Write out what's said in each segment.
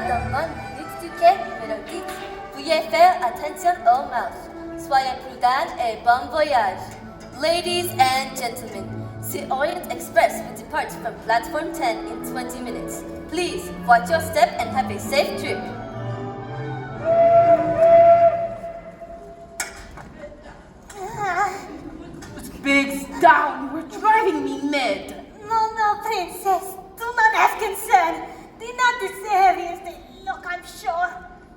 dans le monde minutes du quai mélodique. Veuillez faire attention aux marches. Soyez prudents et bon voyage. Ladies and gentlemen, the Orient Express will depart from platform 10 in 20 minutes. Please watch your step and have a safe trip. Biggs, down! You're driving me mad! No, princess. Do not have concern. They're not as heavy as they look, I'm sure.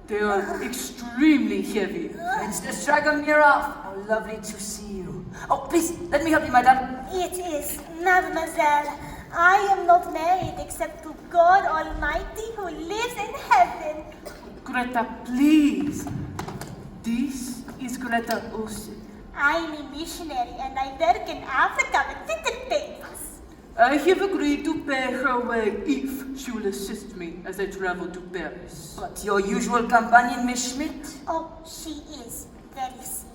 They are extremely heavy. Princess Dragomirov, how lovely to see you. Oh, please, let me help you, madame. It is, mademoiselle. I am not married except to God Almighty who lives in heaven. Greta, please. This is Greta Olsen. I'm a missionary and I work in Africa with little babies. I have agreed to pay her way if she will assist me as I travel to Paris. But your usual companion, Miss Schmidt? Oh, she is very sick.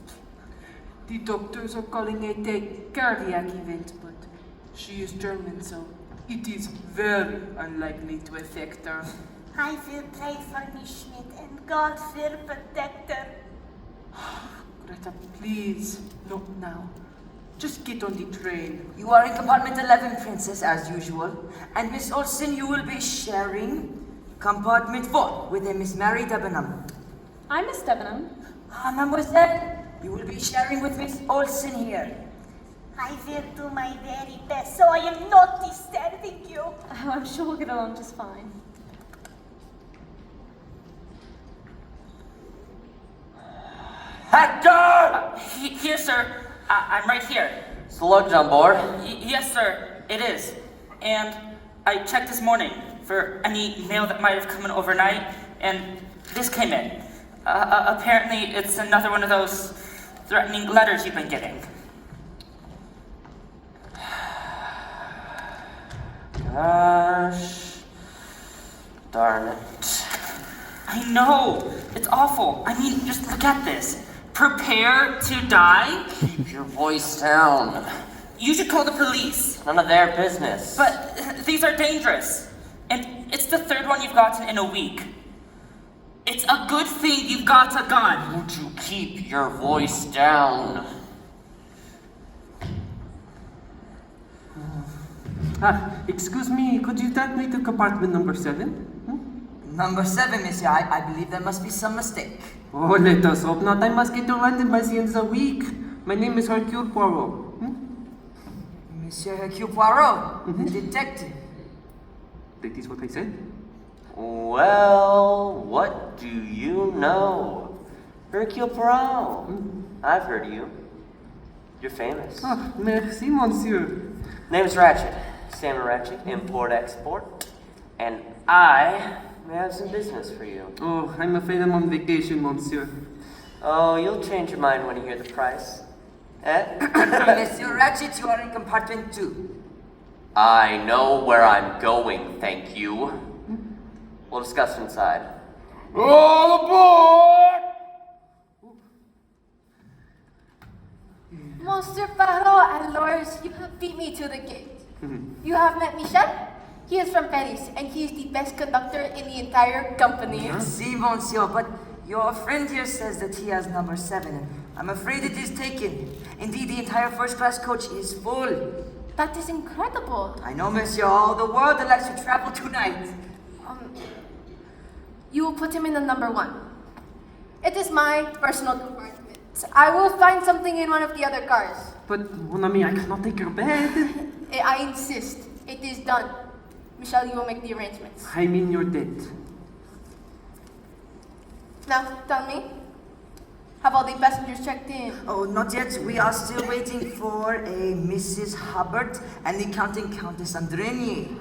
The doctors are calling it a cardiac event, but she is German, so it is very unlikely to affect her. I will pray for Miss Schmidt and God will protect her. Greta, please, not now. Just get on the train. You are in compartment 11, Princess, as usual. And Miss Olsen, you will be sharing compartment 4 with a Miss Mary Debenham. I'm Miss Debenham. Ah, mademoiselle, you will be sharing with Miss Olsen here. I will do my very best so I am not disturbing you. Oh, I'm sure we'll get along just fine. Hector! Here, sir. I'm right here. Is the luggage on board? Yes, sir. It is. And I checked this morning for any mail that might have come in overnight, and this came in. Apparently, it's another one of those threatening letters you've been getting. Gosh. Darn it. I know. It's awful. I mean, just look at this. Prepare to die? Keep your voice down. You should call the police. None of their business. But these are dangerous. And it's the third one you've gotten in a week. It's a good thing you've got a gun. Won't you keep your voice down? Excuse me, could you take me to compartment number 7? Number 7, monsieur. I believe there must be some mistake. Oh, let us hope not. I must get to London by the end of the week. My name is Hercule Poirot. Monsieur Hercule Poirot, the detective. That is what I said. Well, what do you know? Hercule Poirot. I've heard of you. You're famous. Ah, merci, monsieur. Name's Ratchet. Samuel Ratchet, import-export. And I have some business for you. Oh, I'm afraid I'm on vacation, monsieur. Oh, you'll change your mind when you hear the price. Eh? Monsieur Ratchet, you are in compartment 2. I know where I'm going, thank you. We'll discuss inside. All aboard! Monsieur Poirot and Lors, you have beat me to the gate. You have met Michel? He is from Paris, and he is the best conductor in the entire company. Si, monsieur, but your friend here says that he has number 7. I'm afraid it is taken. Indeed, the entire first-class coach is full. That is incredible. I know, monsieur. All the world likes to travel tonight. You will put him in the number 1. It is my personal compartment. I will find something in one of the other cars. But, mon ami, I cannot take your bed. I insist. It is done. Michelle, you will make the arrangements. I mean your debt. Now, tell me, have all the passengers checked in? Oh, not yet. We are still waiting for a Mrs. Hubbard and the Count and Countess Andreni.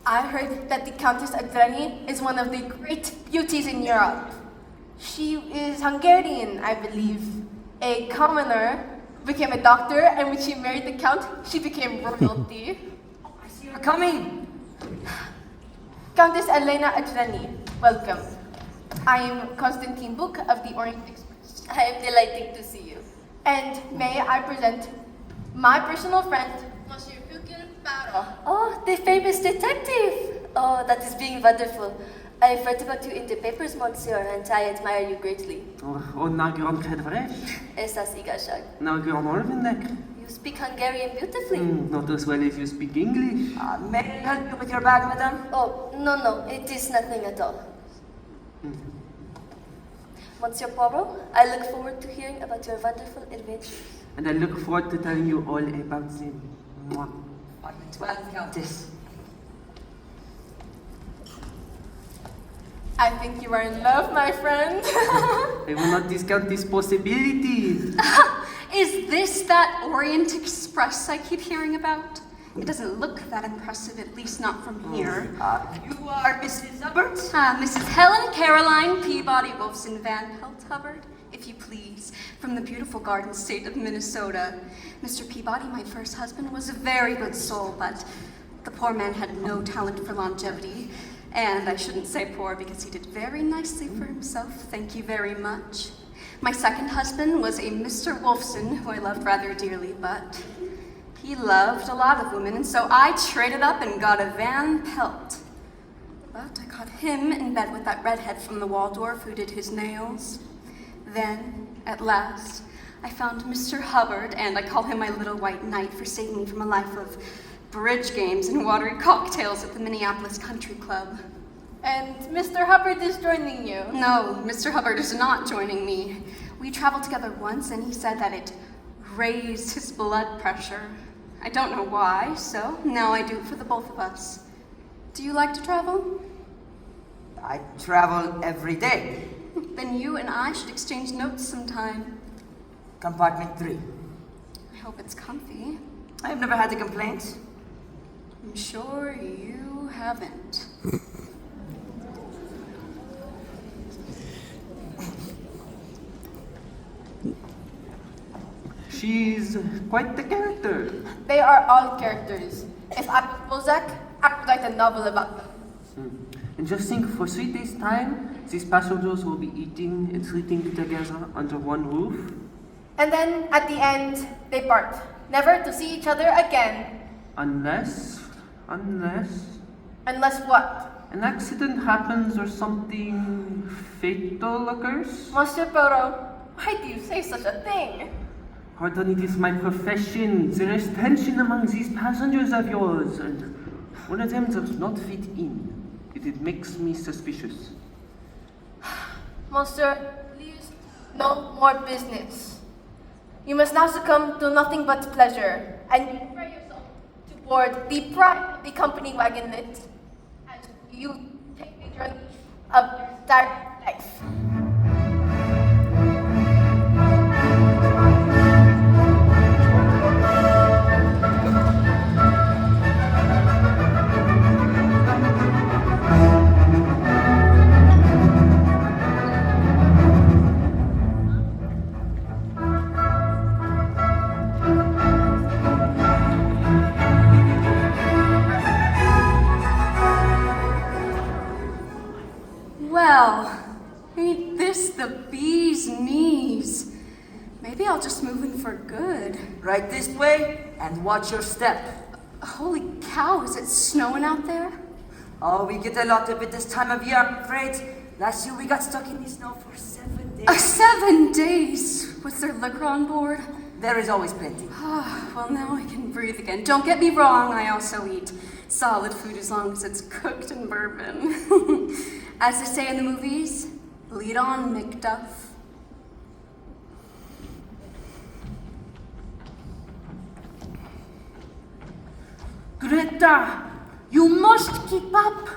I heard that the Countess Adreni is one of the great beauties in Europe. She is Hungarian, I believe. A commoner became a doctor, and when she married the Count, she became royalty. I see her coming. Countess Elena Adreni, welcome. I am Constantine Book of the Orient Express. I am delighted to see you. And may I present my personal friend, Monsieur Hercule Poirot. Oh, the famous detective! Oh, that is being wonderful. I've read about you in the papers, monsieur, and I admire you greatly. Na grond gedvrech. Esas igazság. Na grond olvindek. You speak Hungarian beautifully. Not as well as you speak English. May I help you with your bag, madam? Oh, no, it is nothing at all. Monsieur Poirot, I look forward to hearing about your wonderful adventures. And I look forward to telling you all about them. Mwah. Apartment 12, Countess. I think you are in love, my friend. I will not discount this possibility. Is this that Orient Express I keep hearing about? It doesn't look that impressive, at least not from here. You are Mrs. Hubbard? Mrs. Helen Caroline Peabody Wolfson Van Pelt Hubbard, if you please, from the beautiful garden state of Minnesota. Mr. Peabody, my first husband, was a very good soul, but the poor man had no talent for longevity. And I shouldn't say poor because he did very nicely for himself, thank you very much. My second husband was a Mr. Wolfson, who I loved rather dearly, but he loved a lot of women, and so I traded up and got a Van Pelt. But I caught him in bed with that redhead from the Waldorf who did his nails. Then, at last, I found Mr. Hubbard, and I call him my little white knight for saving me from a life of bridge games and watery cocktails at the Minneapolis Country Club. And Mr. Hubbard is joining you. No, Mr. Hubbard is not joining me. We traveled together once, and he said that it raised his blood pressure. I don't know why, so now I do it for the both of us. Do you like to travel? I travel every day. Then you and I should exchange notes sometime. Compartment 3. I hope it's comfy. I have never had a complaint. I'm sure you haven't. She's quite the character. They are all characters. If I was Bozak, I would write a novel about them. And just think, for 3 days' time, these passengers will be eating and sleeping together under one roof. And then, at the end, they part, never to see each other again. Unless Unless what? an accident happens or something fatal occurs. Monsieur Poirot, why do you say such a thing? Pardon, it is my profession. There is tension among these passengers of yours, and one of them does not fit in. It makes me suspicious. Monsieur, please, no more business. You must now succumb to nothing but pleasure, and you prepare yourself to board the pride of the company wagonlet as you take the journey of your entire life. Well, ain't this the bee's knees? Maybe I'll just move in for good. Right this way and watch your step. Holy cow, is it snowing out there? Oh, we get a lot of it this time of year, I'm afraid. Last year we got stuck in the snow for 7 days. 7 days? Was there liquor on board? There is always plenty. Well, now I can breathe again. Don't get me wrong, I also eat solid food as long as it's cooked in bourbon. As they say in the movies, lead on, McDuff. Greta, you must keep up.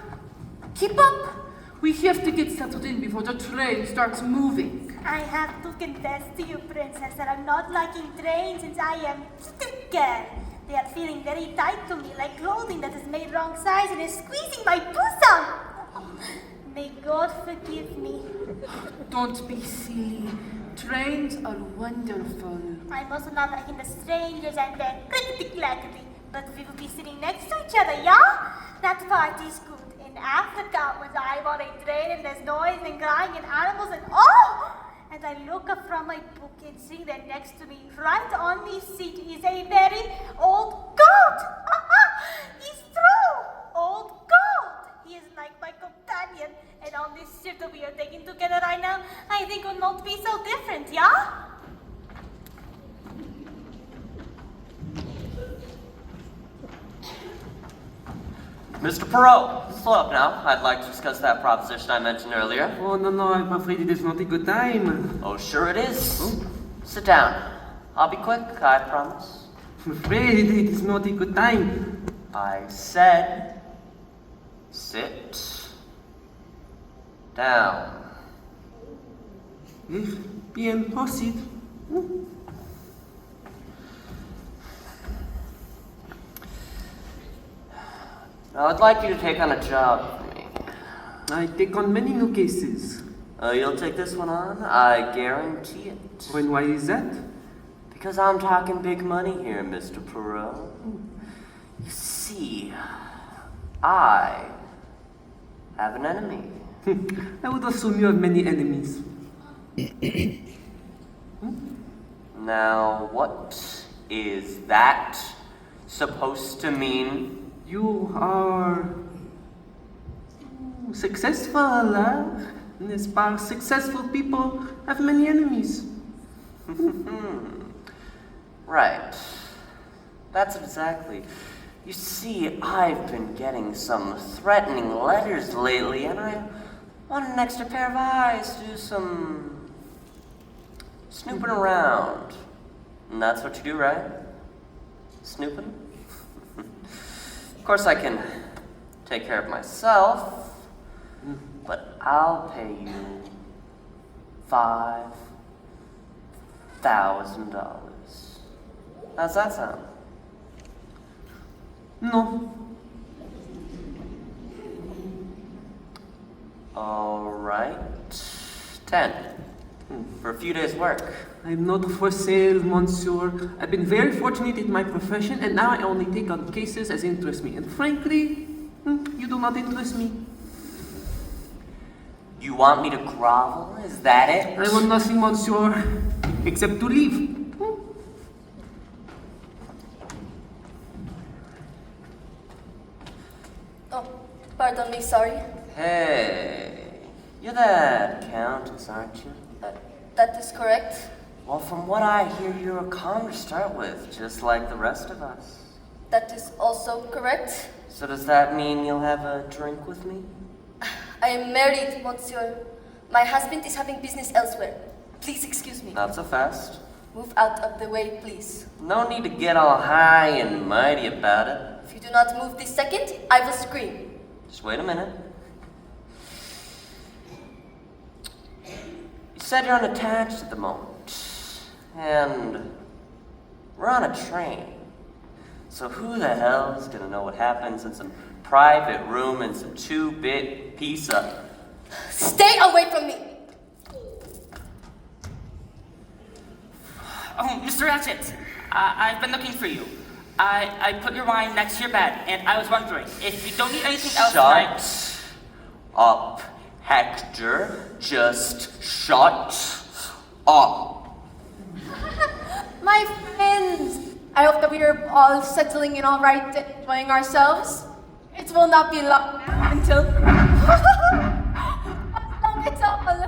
Keep up. We have to get settled in before the train starts moving. I have to confess to you, Princess, that I'm not liking trains since I am sticker. They are feeling very tight to me, like clothing that is made wrong size and is squeezing my bosom. May God forgive me. Don't be silly. Trains are wonderful. I'm also not liking the strangers and their clickety-clackety. But we will be sitting next to each other, yeah? That part is good. In Africa, when I'm on a train and there's noise and crying and animals and oh! And I look up from my book and see that next to me, right on the seat, is a very old goat. It's true, old goat. He is like my companion. And on this trip that we are taking together right now, I think will not be so different, yeah? Mr. Perot, slow up now. I'd like to discuss that proposition I mentioned earlier. Oh, no, I'm afraid it is not a good time. Oh, sure it is. Oh. Sit down. I'll be quick, I promise. I'm afraid it is not a good time. I said, sit down. Bien, proceed. Now, I'd like you to take on a job for me. I take on many new cases. You'll take this one on? I guarantee it. And why is that? Because I'm talking big money here, Mr. Perot. You see, I have an enemy. I would assume you have many enemies. Now, what is that supposed to mean? You are successful, huh? N'est-ce pas? Successful people have many enemies. Right. That's exactly. You see, I've been getting some threatening letters lately, and I want an extra pair of eyes to do some snooping around. And that's what you do, right? Snooping? Of course, I can take care of myself, but I'll pay you $5,000. How's that sound? No. All right. 10. For a few days' work. I'm not for sale, monsieur. I've been very fortunate in my profession, and now I only take on cases as interest me. And frankly, you do not interest me. You want me to grovel? Is that it? I want nothing, monsieur, except to leave. Oh, pardon me, sorry. Hey, you're that countess, aren't you? That is correct. Well, from what I hear, you're a calm to start with, just like the rest of us. That is also correct. So does that mean you'll have a drink with me? I am married, monsieur. My husband is having business elsewhere. Please excuse me. Not so fast. Move out of the way, please. No need to get all high and mighty about it. If you do not move this second, I will scream. Just wait a minute. You said you're unattached at the moment. And we're on a train. So who the hell is gonna know what happens in some private room and some 2-bit pizza? Stay away from me! Oh, Mr. Ratchet, I've been looking for you. I put your wine next to your bed, and I was wondering if you don't need anything else tonight. Shut up, Hector. Just shut up. My friends, I hope that we are all settling in all right, enjoying ourselves. It will not be long now until as long as all the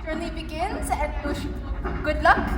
journey begins, and wish you good luck.